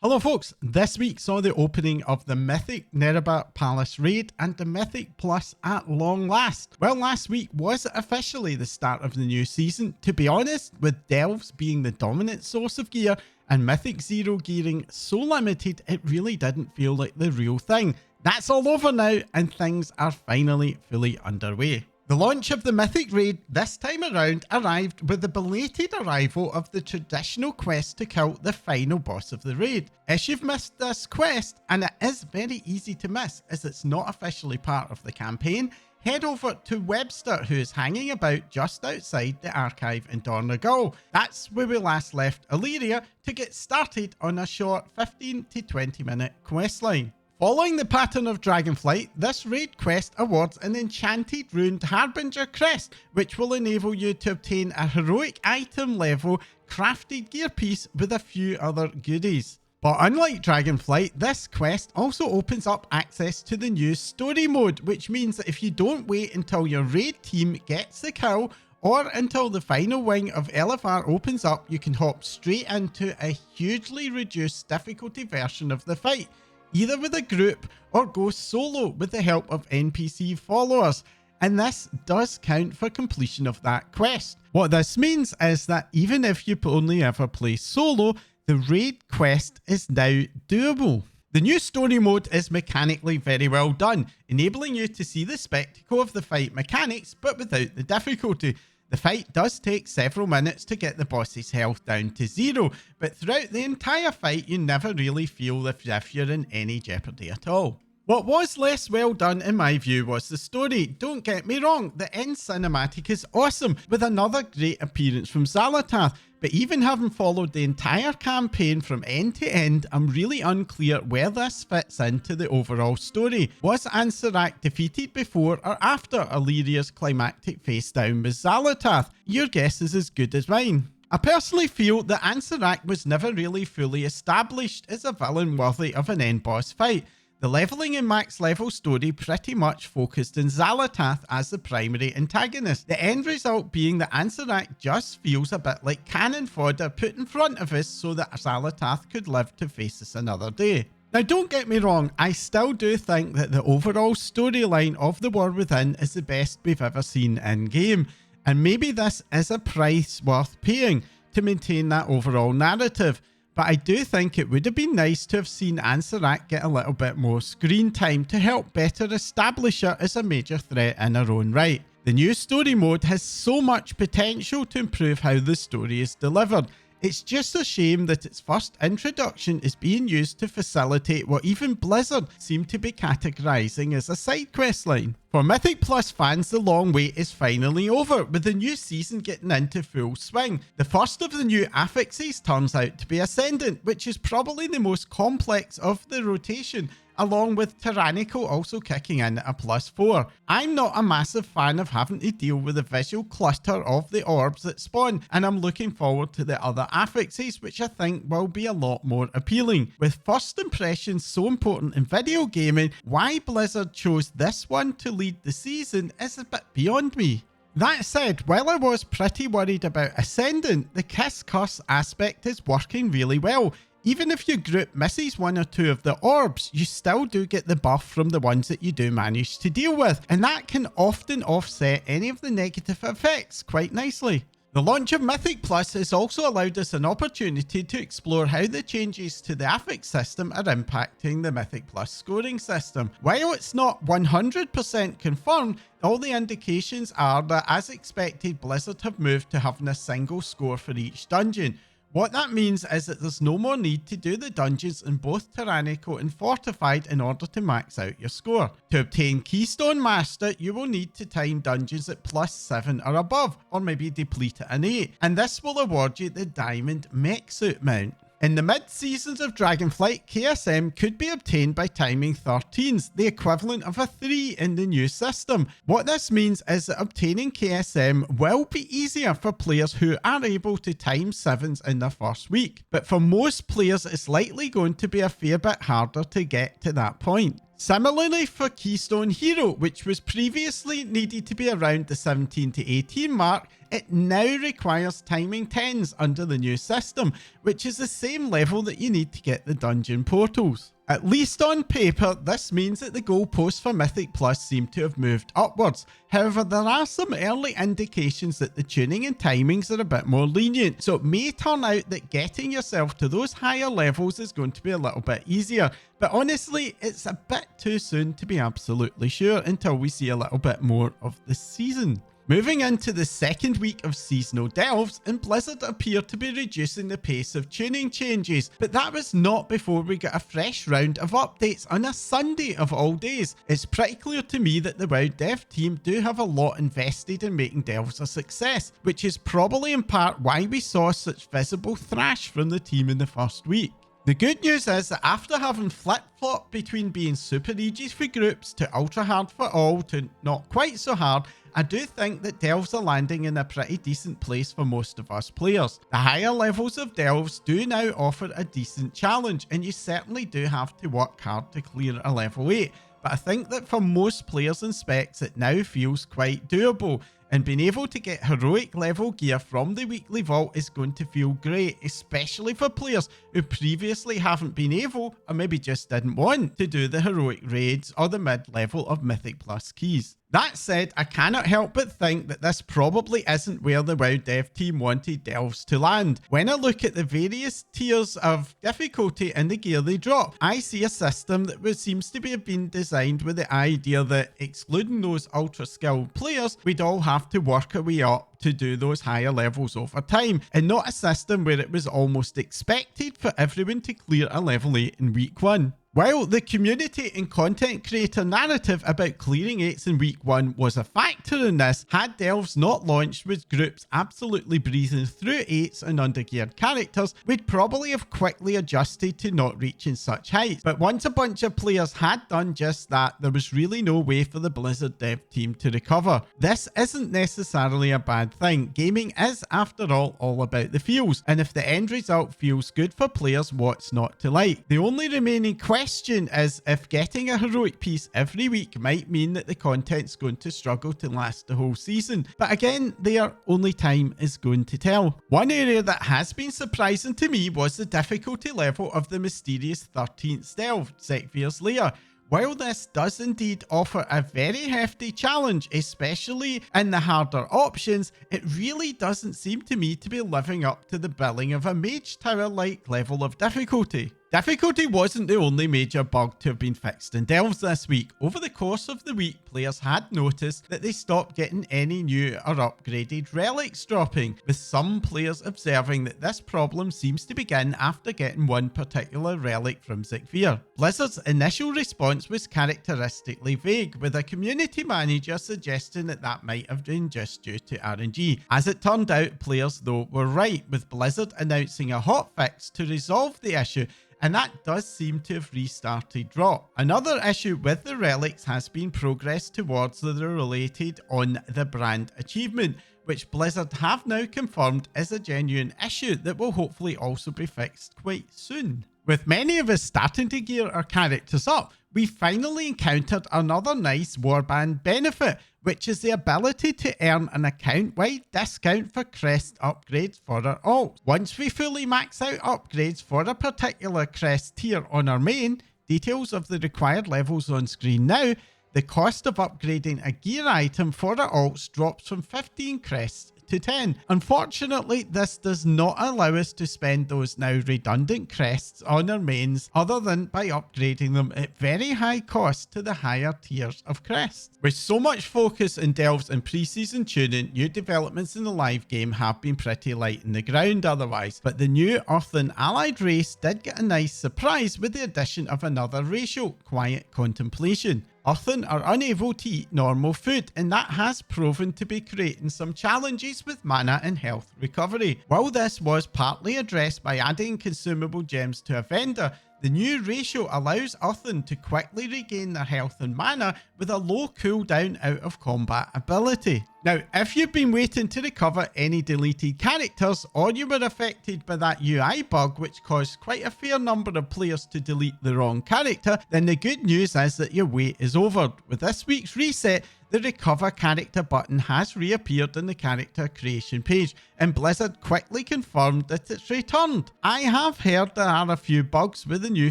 Hello folks, this week saw the opening of the Mythic Neraba Palace raid and the Mythic Plus at long last. Well, last week was officially the start of the new season. To be honest, with Delves being the dominant source of gear and Mythic Zero gearing so limited, it really didn't feel like the real thing. That's all over now and things are finally fully underway. The launch of the Mythic raid this time around arrived with the belated arrival of the traditional quest to kill the final boss of the raid. If you've missed this quest, and it is very easy to miss as it's not officially part of the campaign, head over to Webster, who is hanging about just outside the archive in Dornagal. That's where we last left Illyria to get started on a short 15 to 20 minute questline. Following the pattern of Dragonflight, this raid quest awards an enchanted runed Harbinger Crest, which will enable you to obtain a heroic item level crafted gear piece with a few other goodies. But unlike Dragonflight, this quest also opens up access to the new story mode, which means that if you don't wait until your raid team gets the kill, or until the final wing of Elevar opens up, you can hop straight into a hugely reduced difficulty version of the fight, either with a group or go solo with the help of NPC followers. And this does count for completion of that quest. What this means is that even if you only ever play solo, the raid quest is now doable. The new story mode is mechanically very well done, enabling you to see the spectacle of the fight mechanics but without the difficulty. The fight does take several minutes to get the boss's health down to 0, but throughout the entire fight you never really feel as if you're in any jeopardy at all. What was less well done in my view was the story. Don't get me wrong, the end cinematic is awesome, with another great appearance from Xal'atath, but even having followed the entire campaign from end to end, I'm really unclear where this fits into the overall story. Was Ansarak defeated before or after Illyria's climactic face down with Xal'atath? Your guess is as good as mine. I personally feel that Ansarak was never really fully established as a villain worthy of an end boss fight. The leveling and max level story pretty much focused on Xal'atath as the primary antagonist, the end result being that Ansarak just feels a bit like cannon fodder put in front of us so that Xal'atath could live to face us another day. Now don't get me wrong, I still do think that the overall storyline of The War Within is the best we've ever seen in game, and maybe this is a price worth paying to maintain that overall narrative. But I do think it would have been nice to have seen Ansarak get a little bit more screen time to help better establish her as a major threat in her own right. The new story mode has so much potential to improve how the story is delivered. It's just a shame that its first introduction is being used to facilitate what even Blizzard seem to be categorizing as a side quest line. For Mythic Plus fans, the long wait is finally over, with the new season getting into full swing. The first of the new affixes turns out to be Ascendant, which is probably the most complex of the rotation, along with Tyrannical also kicking in at a +4. I'm not a massive fan of having to deal with the visual clutter of the orbs that spawn, and I'm looking forward to the other affixes, which I think will be a lot more appealing. With first impressions so important in video gaming, why Blizzard chose this one to lead the season is a bit beyond me. That said, while I was pretty worried about Ascendant, the Kiss Curse aspect is working really well. Even if your group misses one or two of the orbs, you still do get the buff from the ones that you do manage to deal with, and that can often offset any of the negative effects quite nicely. The launch of Mythic Plus has also allowed us an opportunity to explore how the changes to the affix system are impacting the Mythic Plus scoring system. While it's not 100% confirmed, all the indications are that, as expected, Blizzard have moved to having a single score for each dungeon. What that means is that there's no more need to do the dungeons in both Tyrannical and Fortified in order to max out your score. To obtain Keystone Master, you will need to time dungeons at +7 or above, or maybe deplete at an 8, and this will award you the Diamond Mech Suit mount. In the mid-seasons of Dragonflight, KSM could be obtained by timing 13s, the equivalent of a 3 in the new system. What this means is that obtaining KSM will be easier for players who are able to time 7s in their first week, but for most players it's likely going to be a fair bit harder to get to that point. Similarly for Keystone Hero, which was previously needed to be around the 17 to 18 mark, it now requires timing 10s under the new system, which is the same level that you need to get the dungeon portals. At least on paper, this means that the goalposts for Mythic Plus seem to have moved upwards. However, there are some early indications that the tuning and timings are a bit more lenient, so it may turn out that getting yourself to those higher levels is going to be a little bit easier. But honestly, it's a bit too soon to be absolutely sure until we see a little bit more of the season. Moving into the second week of seasonal delves, and Blizzard appear to be reducing the pace of tuning changes, but that was not before we got a fresh round of updates on a Sunday of all days. It's pretty clear to me that the WoW dev team do have a lot invested in making delves a success, which is probably in part why we saw such visible thrash from the team in the first week. The good news is that after having flip-flopped between being super easy for groups to ultra hard for all to not quite so hard, I do think that delves are landing in a pretty decent place for most of us players. The higher levels of delves do now offer a decent challenge, and you certainly do have to work hard to clear a level 8, but I think that for most players and specs it now feels quite doable, and being able to get heroic level gear from the weekly vault is going to feel great, especially for players who previously haven't been able, or maybe just didn't want, to do the heroic raids or the mid-level of Mythic Plus keys. That said, I cannot help but think that this probably isn't where the WoW dev team wanted delves to land. When I look at the various tiers of difficulty and the gear they drop, I see a system that seems to have been designed with the idea that, excluding those ultra skilled players, we'd all have to work our way up to do those higher levels over time, and not a system where it was almost expected for everyone to clear a level 8 in week 1. While the community and content creator narrative about clearing 8s in week 1 was a factor in this, had delves not launched with groups absolutely breezing through 8s and undergeared characters, we'd probably have quickly adjusted to not reaching such heights. But once a bunch of players had done just that, there was really no way for the Blizzard dev team to recover. This isn't necessarily a bad thing. Gaming is, after all about the feels, and if the end result feels good for players, what's not to like? The only remaining question is if getting a heroic piece every week might mean that the content's going to struggle to last the whole season. But again, there only time is going to tell. One area that has been surprising to me was the difficulty level of the mysterious 13th delve, Zekvir's Lair. While this does indeed offer a very hefty challenge, especially in the harder options, it really doesn't seem to me to be living up to the billing of a Mage Tower-like level of difficulty. Difficulty wasn't the only major bug to have been fixed in delves this week. Over the course of the week, players had noticed that they stopped getting any new or upgraded relics dropping, with some players observing that this problem seems to begin after getting one particular relic from Zekvir. Blizzard's initial response was characteristically vague, with a community manager suggesting that that might have been just due to RNG. As it turned out, players though were right, with Blizzard announcing a hotfix to resolve the issue, and that does seem to have restarted drop. Another issue with the relics has been progress towards the related on the brand achievement, which Blizzard have now confirmed is a genuine issue that will hopefully also be fixed quite soon. With many of us starting to gear our characters up, we finally encountered another nice Warband benefit, which is the ability to earn an account-wide discount for Crest upgrades for our alts. Once we fully max out upgrades for a particular Crest tier on our main, details of the required levels on screen now, the cost of upgrading a gear item for our alts drops from 15 Crests to 10. Unfortunately, this does not allow us to spend those now redundant crests on our mains other than by upgrading them at very high cost to the higher tiers of crests. With so much focus in delves and pre-season tuning, new developments in the live game have been pretty light in the ground otherwise, but the new Earthen allied race did get a nice surprise with the addition of another racial, Quiet Contemplation. Earthen are unable to eat normal food, and that has proven to be creating some challenges with mana and health recovery. While this was partly addressed by adding consumable gems to a vendor, the new ratio allows Earthen to quickly regain their health and mana with a low cooldown out of combat ability. Now, if you've been waiting to recover any deleted characters, or you were affected by that UI bug which caused quite a fair number of players to delete the wrong character, then the good news is that your wait is over. With this week's reset, the recover character button has reappeared in the character creation page, and Blizzard quickly confirmed that it's returned. I have heard there are a few bugs with the new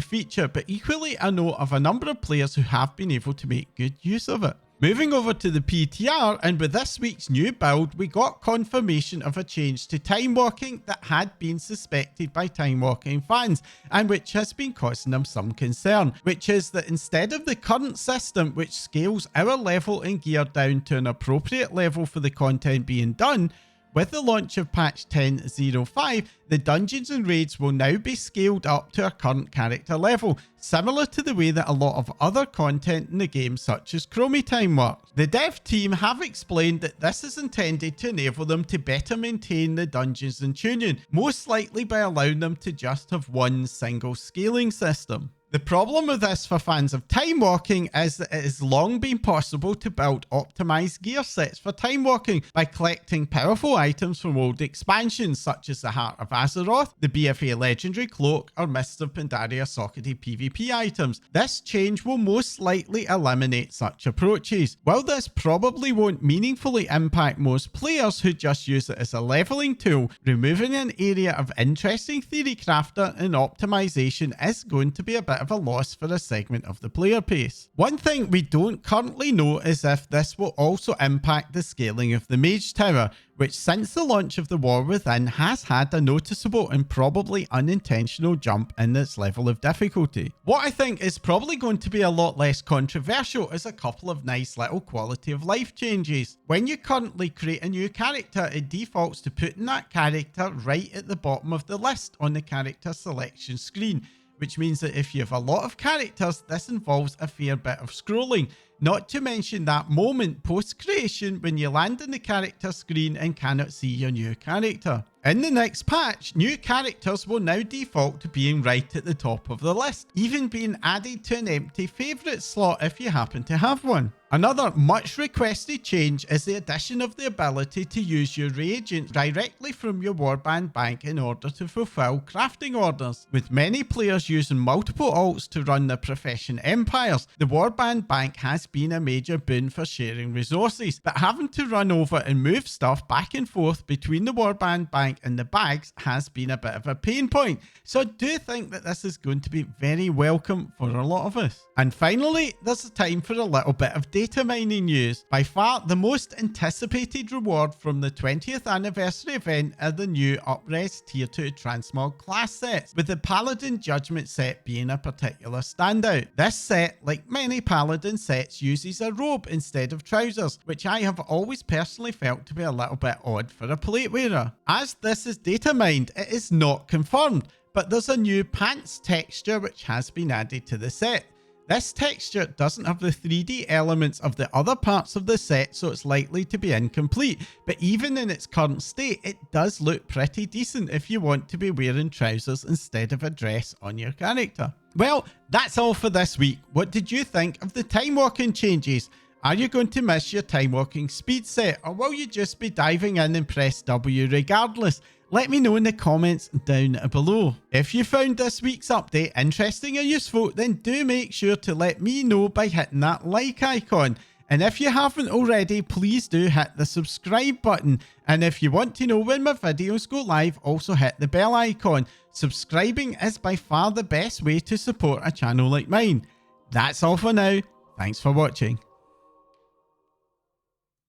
feature, but equally I know of a number of players who have been able to make good use of it. Moving over to the PTR, and with this week's new build, we got confirmation of a change to Timewalking that had been suspected by Timewalking fans, and which has been causing them some concern, which is that instead of the current system, which scales our level and gear down to an appropriate level for the content being done, with the launch of patch 10.05, the dungeons and raids will now be scaled up to a current character level, similar to the way that a lot of other content in the game such as Chromie Time works. The dev team have explained that this is intended to enable them to better maintain the dungeons and tuning, most likely by allowing them to just have one single scaling system. The problem with this for fans of Timewalking is that it has long been possible to build optimized gear sets for Timewalking by collecting powerful items from old expansions such as the Heart of Azeroth, the BFA Legendary Cloak, or Mists of Pandaria Sockety PvP items. This change will most likely eliminate such approaches. While this probably won't meaningfully impact most players who just use it as a leveling tool, removing an area of interesting theory crafter and optimization is going to be a bit of a loss for a segment of the player base. One thing we don't currently know is if this will also impact the scaling of the Mage Tower, which since the launch of the War Within has had a noticeable and probably unintentional jump in its level of difficulty. What I think is probably going to be a lot less controversial is a couple of nice little quality of life changes. When you currently create a new character, it defaults to putting that character right at the bottom of the list on the character selection screen, which means that if you have a lot of characters, this involves a fair bit of scrolling, not to mention that moment post-creation when you land in the character screen and cannot see your new character. In the next patch, new characters will now default to being right at the top of the list, even being added to an empty favourite slot if you happen to have one. Another much requested change is the addition of the ability to use your reagents directly from your Warband bank in order to fulfill crafting orders. With many players using multiple alts to run their profession empires, the Warband bank has been a major boon for sharing resources, but having to run over and move stuff back and forth between the Warband bank and the bags has been a bit of a pain point, so I do think that this is going to be very welcome for a lot of us. And finally, there's a time for a little bit of data mining news. By far the most anticipated reward from the 20th anniversary event are the new Upres Tier 2 Transmog class sets, with the Paladin Judgment set being a particular standout. This set, like many Paladin sets, uses a robe instead of trousers, which I have always personally felt to be a little bit odd for a plate wearer. As this is data mined, it is not confirmed, but there's a new pants texture which has been added to the set. This texture doesn't have the 3D elements of the other parts of the set, so it's likely to be incomplete, but even in its current state, it does look pretty decent if you want to be wearing trousers instead of a dress on your character. Well, that's all for this week. What did you think of the Timewalking changes? Are you going to miss your Timewalking speed set, or will you just be diving in and press W regardless? Let me know in the comments down below. If you found this week's update interesting or useful, then do make sure to let me know by hitting that like icon. And if you haven't already, please do hit the subscribe button. And if you want to know when my videos go live, also hit the bell icon. Subscribing is by far the best way to support a channel like mine. That's all for now. Thanks for watching.